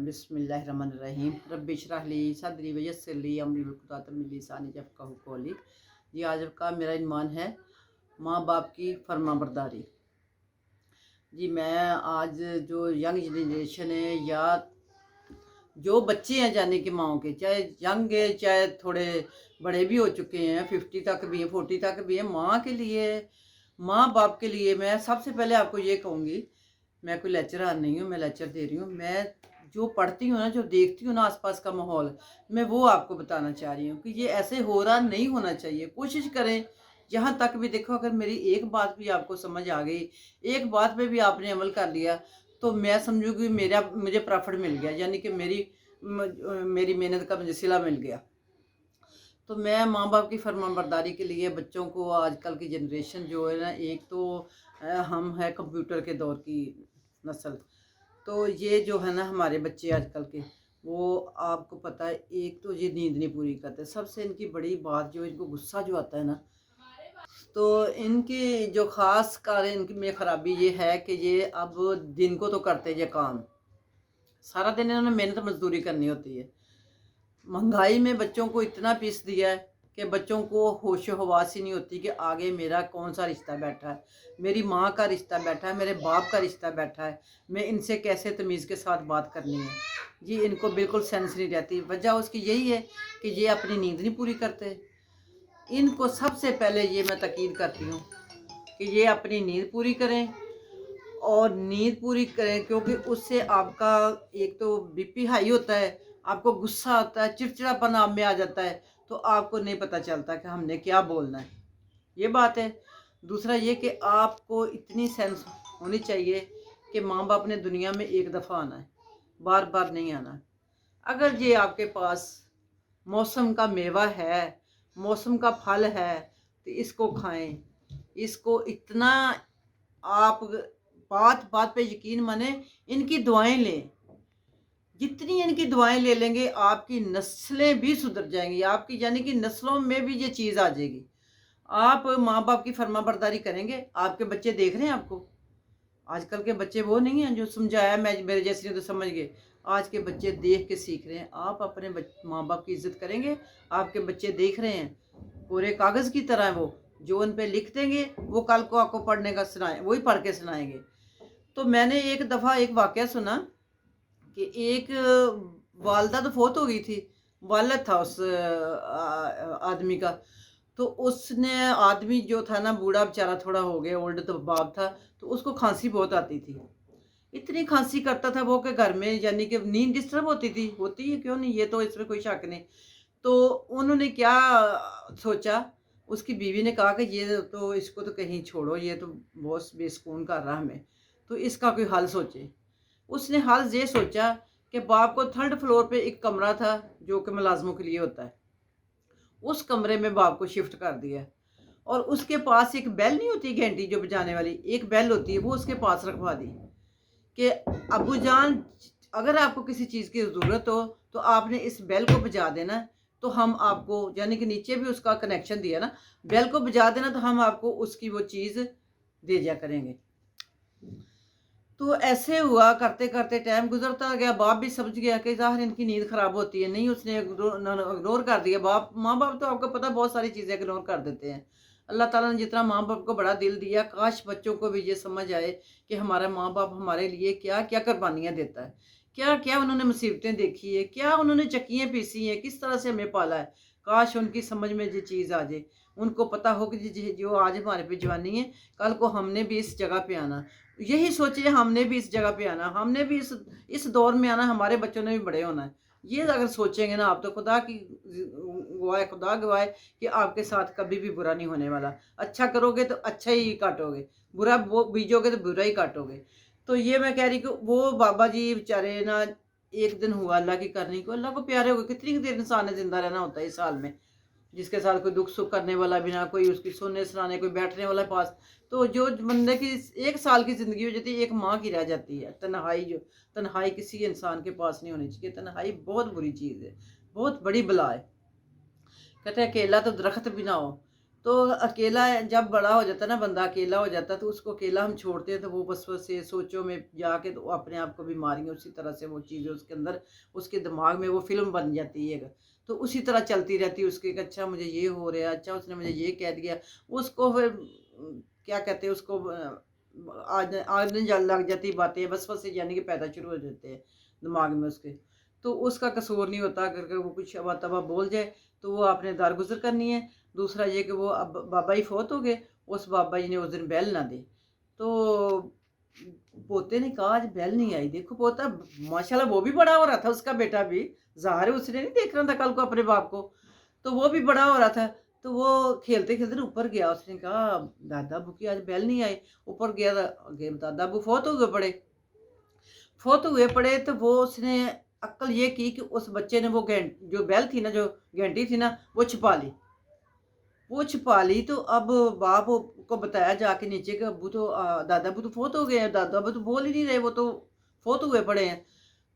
बिस्मिल्लाहिर्रहमानिर्रहीम रब्बि इश्रह ली सदरी वयस्सिर ली अमरी वहलुल मिन लिसानी यफ़क़हू क़ौली। जी आज का मेरा عنوان है माँ बाप की फरमाबरदारी। जी मैं आज जो यंग जनरेशन है या जो बच्चे हैं जाने की माओं के, चाहे यंग है चाहे थोड़े बड़े भी हो चुके हैं, 50 तक भी हैं, 40 तक भी हैं, माँ के लिए, माँ बाप के लिए मैं सबसे पहले आपको ये कहूँगी, मैं कोई लेक्चरर नहीं हूँ, मैं लेक्चर दे रही हूँ। मैं जो पढ़ती हूँ ना, जो देखती हूँ ना आसपास का माहौल, मैं वो आपको बताना चाह रही हूँ कि ये ऐसे हो रहा नहीं होना चाहिए। कोशिश करें जहाँ तक भी, देखो अगर मेरी एक बात भी आपको समझ आ गई, एक बात पे भी आपने अमल कर लिया, तो मैं समझूंगी मुझे प्रॉफिट मिल गया, यानी कि मेरी मेहनत का मुझे सिला मिल गया। तो मैं माँ बाप की फरमाबरदारी के लिए बच्चों को, आजकल की जनरेशन जो है ना, एक तो हम है कंप्यूटर के दौर की नस्ल, तो ये जो है ना हमारे बच्चे आजकल के, वो आपको पता है, एक तो ये नींद नहीं पूरी करते। सबसे इनकी बड़ी बात जो इनको गुस्सा जो आता है ना, तो इनकी जो ख़ास कार्य इनकी में ख़राबी ये है कि ये अब दिन को तो करते ये काम, सारा दिन इन्होंने मेहनत मजदूरी करनी होती है। महंगाई में बच्चों को इतना पीस दिया है कि बच्चों को होश हवास ही नहीं होती कि आगे मेरा कौन सा रिश्ता बैठा है, मेरी माँ का रिश्ता बैठा है, मेरे बाप का रिश्ता बैठा है, मैं इनसे कैसे तमीज़ के साथ बात करनी है। ये इनको बिल्कुल सेंस नहीं रहती। वजह उसकी यही है कि ये अपनी नींद नहीं पूरी करते। इनको सबसे पहले ये मैं ताकीद करती हूँ कि ये अपनी नींद पूरी करें, और नींद पूरी करें, क्योंकि उससे आपका एक तो बीपी हाई होता है, आपको गुस्सा आता है, चिड़चिड़ापन आप में आ जाता है, तो आपको नहीं पता चलता कि हमने क्या बोलना है। ये बात है। दूसरा ये कि आपको इतनी सेंस होनी चाहिए कि माँ बाप ने दुनिया में एक दफ़ा आना है, बार बार नहीं आना। अगर ये आपके पास मौसम का मेवा है, मौसम का फल है, तो इसको खाएं। इसको इतना आप बात बात पे यकीन माने, इनकी दुआएं लें। जितनी इनकी दुआएं ले लेंगे, आपकी नस्लें भी सुधर जाएंगी, आपकी यानी कि नस्लों में भी ये चीज़ आ जाएगी। आप माँ बाप की फरमाबरदारी करेंगे, आपके बच्चे देख रहे हैं आपको। आजकल के बच्चे वो नहीं हैं जो समझाया मैं मेरे जैसे तो समझ गए। आज के बच्चे देख के सीख रहे हैं। आप अपने माँ बाप की इज्जत करेंगे, आपके बच्चे देख रहे हैं, पूरे कागज़ की तरह वो जो उन पे लिख देंगे, वो कल को आपको पढ़ने का सुनाए, वही पढ़ के सुनाएंगे। तो मैंने एक दफ़ा एक वाक़या सुना कि एक वालदा तो फ़ौत हो गई थी, वालिद था उस आदमी का। तो उसने, आदमी जो था ना, बूढ़ा बेचारा थोड़ा हो गया, ओल्ड तो बाप था, तो उसको खांसी बहुत आती थी। इतनी खांसी करता था वो कि घर में यानी कि नींद डिस्टर्ब होती है, क्यों नहीं, ये तो इसमें कोई शक नहीं। तो उन्होंने क्या सोचा, उसकी बीवी ने कहा कि ये तो, इसको तो कहीं छोड़ो, ये तो बहुत बेसुकून कर रहा हमें, तो इसका कोई हल सोचे। उसने हल ये सोचा कि बाप को 3rd फ्लोर पे एक कमरा था जो कि मुलाजमों के लिए होता है, उस कमरे में बाप को शिफ्ट कर दिया, और उसके पास एक बेल नहीं होती घंटी जो बजाने वाली, एक बेल होती है, वो उसके पास रखवा दी कि अब्बू जान, अगर आपको किसी चीज़ की ज़रूरत हो तो आपने इस बेल को बजा देना, तो हम आपको, यानी कि नीचे भी उसका कनेक्शन दिया ना, बेल को बजा देना तो हम आपको उसकी वो चीज़ दे दिया करेंगे। तो ऐसे हुआ, करते करते टाइम गुजरता गया, बाप भी समझ गया कि ज़ाहिर इनकी नींद ख़राब होती है, नहीं, उसने इग्नोर कर दिया। माँ बाप तो आपको पता बहुत सारी चीज़ें इग्नोर कर देते हैं। अल्लाह ताला ने जितना माँ बाप को बड़ा दिल दिया, काश बच्चों को भी ये समझ आए कि हमारा माँ बाप हमारे लिए क्या क्या कुर्बानियाँ देता है, क्या क्या उन्होंने मुसीबतें देखी है, क्या उन्होंने चक्कियाँ पीसी हैं, किस तरह से हमें पाला है। काश उनकी समझ में ये चीज़ आ जाए, उनको पता हो कि जो आज हमारे पे जवानी है, कल को हमने भी इस जगह पे आना। यही सोचिए, हमने भी इस जगह पे आना, हमने भी इस दौर में आना, हमारे बच्चों ने भी बड़े होना है। ये अगर सोचेंगे ना आप, तो खुदा की गवाह, खुदा गवाह है कि आपके साथ कभी भी बुरा नहीं होने वाला। अच्छा करोगे तो अच्छा ही काटोगे, बुरा वो बीजोगे तो बुरा ही काटोगे। तो ये मैं कह रही कि वो बाबा जी बेचारे ना, एक दिन हुआ अल्लाह की करनी को, अल्लाह को प्यारे हो गए। कितनी देर इंसान ने जिंदा रहना होता है इस साल में, जिसके साथ कोई दुख सुख करने वाला भी ना, कोई उसकी सुनने सुनाने, कोई बैठने वाला पास। तो जो बंदे की 1 साल की ज़िंदगी हो जाती है, एक माँ की रह जाती है। तन्हाई, जो तन्हाई किसी इंसान के पास नहीं होनी चाहिए। तन्हाई बहुत बुरी चीज़ है, बहुत बड़ी बला है। कहते हैं अकेला तो दरख्त भी ना हो, तो अकेला जब बड़ा हो जाता है ना, बंदा अकेला हो जाता है, तो उसको अकेला हम छोड़ते हैं तो वो बस से सोचों में जाके तो वो अपने आप को भी मारेंगे। उसी तरह से वो चीज़ें उसके अंदर, उसके दिमाग में वो फ़िल्म बन जाती है। तो उसी तरह चलती रहती है उसकी कि अच्छा मुझे ये हो रहा है, अच्छा उसने मुझे ये कह दिया। उसको फिर क्या कहते हैं उसको आने लग जाती बातें, वसवसे यानी कि पैदा शुरू हो जाते हैं दिमाग में उसके। तो उसका कसूर नहीं होता, अगर वो कुछ अबा-तबा बोल जाए तो वो आपने दरगुज़र करनी है। दूसरा ये कि वो अब बाबा जी फ़ौत हो गए, उस बाबा जी ने उस दिन बेल ना दी। तो पोते ने कहा आज बेल नहीं आई। देखो पोता माशाल्लाह वो भी बड़ा हो रहा था, उसका बेटा भी, ज़ाहिर है उसने नहीं देख रहा था कल को अपने बाप को, तो वो भी बड़ा हो रहा था। तो वो खेलते-खेलते ना ऊपर गया, उसने कहा दादा अबू की आज बेल नहीं आई। ऊपर गया आगे दादा अबू फ़ौत हो गए पड़े। फ़ौत हुए पड़े तो वो उसने अक्ल ये की कि उस बच्चे ने वो जो बेल थी ना, जो घंटी थी ना, वो छिपा ली। वो छुपा ली तो अब बाप को बताया जाके नीचे कि अब्बू तो दादा अब्बू तो फ़ौत हो गए हैं, दादा अब्बू तो बोल ही नहीं रहे, वो तो फ़ौत हुए पड़े हैं।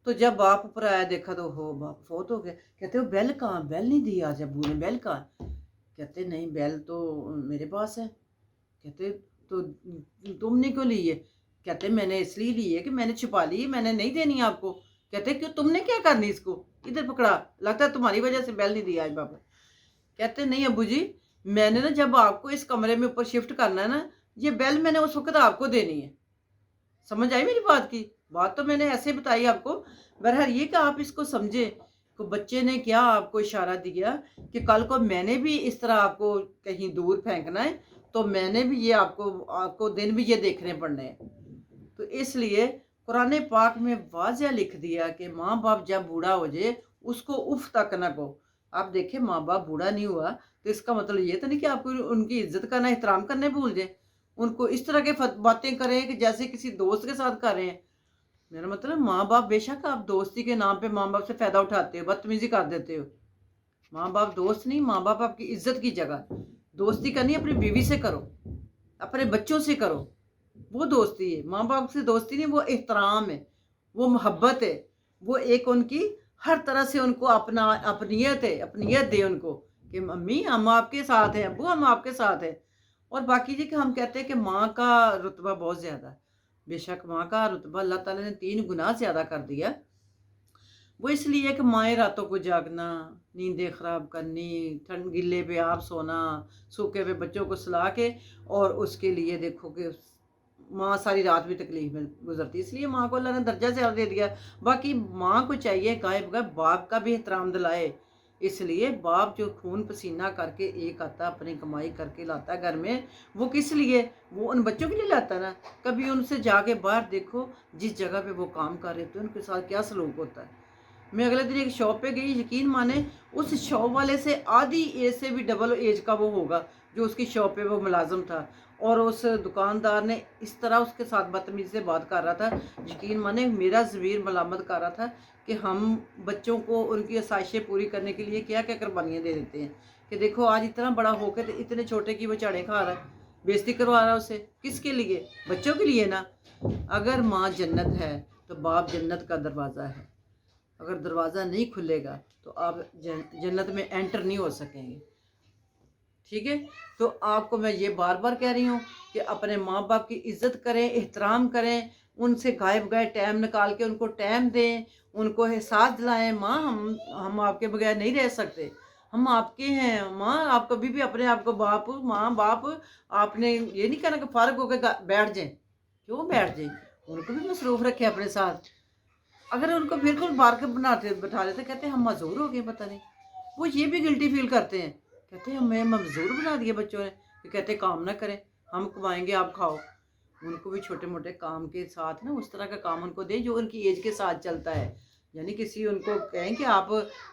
तो जब बाप ऊपर आया देखा तो हो बाप फ़ौत हो गए। कहते हो बेल कहाँ? बेल नहीं दी आज अब्बू ने, बेल कहाँ? कहते नहीं बेल तो मेरे पास है। कहते तो तुमने क्यों ली है? कहते मैंने इसलिए ली है कि मैंने छुपा ली है, मैंने नहीं देनी है आपको। कहते क्यों तुमने क्या करनी इसको? इधर पकड़ा, लगता है तुम्हारी वजह से बेल नहीं दी आज पापा। कहते नहीं अब्बू जी, मैंने ना जब आपको इस कमरे में ऊपर शिफ्ट करना है ना, ये बेल मैंने उस वक़्त आपको देनी है। समझ आई मेरी बात की? बात तो मैंने ऐसे बताई आपको, बहरहाल ये कि आप इसको समझें। तो बच्चे ने क्या आपको इशारा दिया कि कल को मैंने भी इस तरह आपको कहीं दूर फेंकना है, तो मैंने भी ये आपको आपको दिन भी ये देखने पड़ने हैं। तो इसलिए कुरान पाक में वाज़ह लिख दिया कि माँ-बाप जब बूढ़ा हो जाए, उसको उफ़ तक ना कहो। आप देखें माँ-बाप बूढ़ा नहीं हुआ, तो इसका मतलब ये तो नहीं कि आपको उनकी इज़्ज़त करना, एहतराम करने भूल जाएँ। उनको इस तरह के बातें करें कि जैसे किसी दोस्त के साथ कर रहे हैं। मेरा मतलब माँ-बाप बेशक आप दोस्ती के नाम पे माँ-बाप से फ़ायदा उठाते हो, बदतमीज़ी कर देते हो। माँ-बाप दोस्त नहीं, माँ-बाप आपकी इज़्ज़त की जगह। दोस्ती करनी अपनी बीवी से करो, अपने बच्चों से करो। वो दोस्ती है, माँ-बाप से दोस्ती नहीं, वो एहतराम है, वो मोहब्बत है, वो एक उनकी हर तरह से उनको अपना अपनियत है, अपनियत दें उनको कि मम्मी हम आपके साथ हैं, अब्बू हम आपके साथ हैं। और बाकी जी कि हम कहते हैं कि माँ का रुतबा बहुत ज़्यादा है। बेशक माँ का रुतबा अल्लाह ताला ने 3 गुना ज़्यादा कर दिया। वो इसलिए कि माएँ रातों को जागना, नींदें ख़राब करनी, ठंड गिल्ले पे आप सोना, सूखे पे बच्चों को सुला के, और उसके लिए देखो कि माँ सारी रात भी तकलीफ़ में गुज़रती है। इसलिए माँ को अल्लाह ने दर्जा ज़्यादा दे दिया। बाकी माँ को चाहिए गाए-बगैर बाप का भी एहतराम दिलाए। इसलिए बाप जो खून पसीना करके एक आता अपनी कमाई करके लाता है घर में, वो किस लिए? वो उन बच्चों के लिए लाता है ना। कभी उनसे जाके बाहर देखो, जिस जगह पे वो काम कर रहे थे उनके साथ क्या सलूक होता है। मैं अगले दिन एक शॉप पे गई, यकीन माने उस शॉप वाले से आधी एज से भी डबल एज का वो होगा जो उसकी शॉप पे वो मुलाजिम था। और उस दुकानदार ने इस तरह उसके साथ बदतमीज़ी से बात कर रहा था, यकीन माने मेरा ज़मीर मलामत कर रहा था कि हम बच्चों को उनकी आसाइशें पूरी करने के लिए क्या क्या कुर्बानियाँ दे देते हैं। कि देखो आज इतना बड़ा होकर इतने छोटे की वो चाड़े खा रहा है, बेइज्जती करवा रहा है उससे, किसके लिए? बच्चों के लिए ना। अगर माँ जन्नत है तो बाप जन्नत का दरवाज़ा है। अगर दरवाज़ा नहीं खुलेगा तो आप जन्नत में एंटर नहीं हो सकेंगे। ठीक है? तो आपको मैं ये बार-बार कह रही हूँ कि अपने माँ-बाप की इज़्ज़त करें, एहतराम करें, उनसे गाए-बगैर टाइम निकाल के उनको टाइम दें, उनको एहसास दिलाएँ, माँ हम आपके बगैर नहीं रह सकते, हम आपके हैं, माँ आप कभी भी अपने आप को बाप माँ-बाप आपने ये नहीं कहना कि फ़ारिग होके बैठ जाएँ। क्यों बैठ जाएँ? उनको भी मसरूफ़ रखें अपने साथ। अगर उनको बिल्कुल बाहर के बनाते बैठा देते, कहते हम मजबूर हो गए पता नहीं। वो ये भी गिल्टी फील करते हैं, कहते हैं हमें मजबूर बना दिया बच्चों ने। ये कहते काम ना करें, हम कमाएंगे आप खाओ। उनको भी छोटे मोटे काम के साथ ना उस तरह का काम उनको दें जो उनकी एज के साथ चलता है। यानी किसी उनको कहें कि आप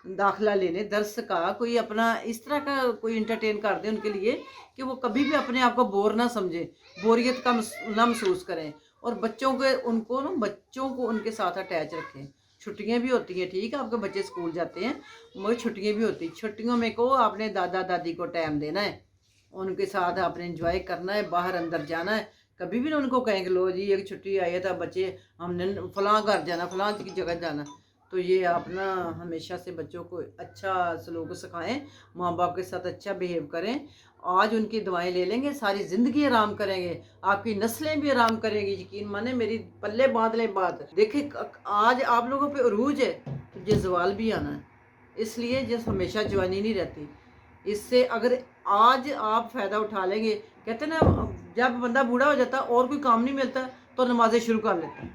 दाखिला ले लें दर्स का, कोई अपना इस तरह का कोई इंटरटेन कर दें उनके लिए कि वो कभी भी अपने आप को बोर ना समझें, बोरियत का ना महसूस करें। और बच्चों के उनको ना बच्चों को उनके साथ अटैच रखें। छुट्टियां भी होती हैं, ठीक है, आपके बच्चे स्कूल जाते हैं, मगर छुट्टियां भी होती हैं। छुट्टियों में को आपने दादा दादी को टाइम देना है, उनके साथ आपने इंजॉय करना है, बाहर अंदर जाना है। कभी भी ना उनको कहेंगे लो जी एक छुट्टी आई है तो बच्चे हमने फलां घर जाना, फलां की जगह जाना। تو یہ آپ نا ہمیشہ سے بچوں کو اچھا سلوک سکھائیں، ماں باپ کے ساتھ اچھا بیہیو کریں. آج ان کی دعائیں لے لیں گے، ساری زندگی آرام کریں گے، آپ کی نسلیں بھی آرام کریں گی. یقین مانیں، میری پلے باندھ لیں بات. دیکھیں آج آپ لوگوں پہ عروج ہے، تو یہ زوال بھی آنا ہے. اس لیے جس ہمیشہ جوانی نہیں رہتی. اس سے اگر آج آپ فائدہ اٹھا لیں گے، کہتے ہیں نا جب بندہ بوڑھا ہو جاتا اور کوئی کام نہیں ملتا تو نمازیں شروع کر لیتا ہے.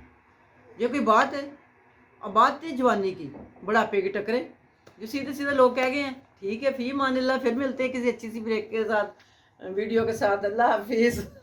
یہ کوئی بات ہے؟ اب بات تھی جوانی کی، بڑھاپے کی ٹکرے. جو سیدھے سیدھے لوگ کہہ گئے ہیں ٹھیک ہے، فی مان اللہ، پھر ملتے ہیں کسی اچھی سی بریک کے ساتھ، ویڈیو کے ساتھ. اللہ حافظ.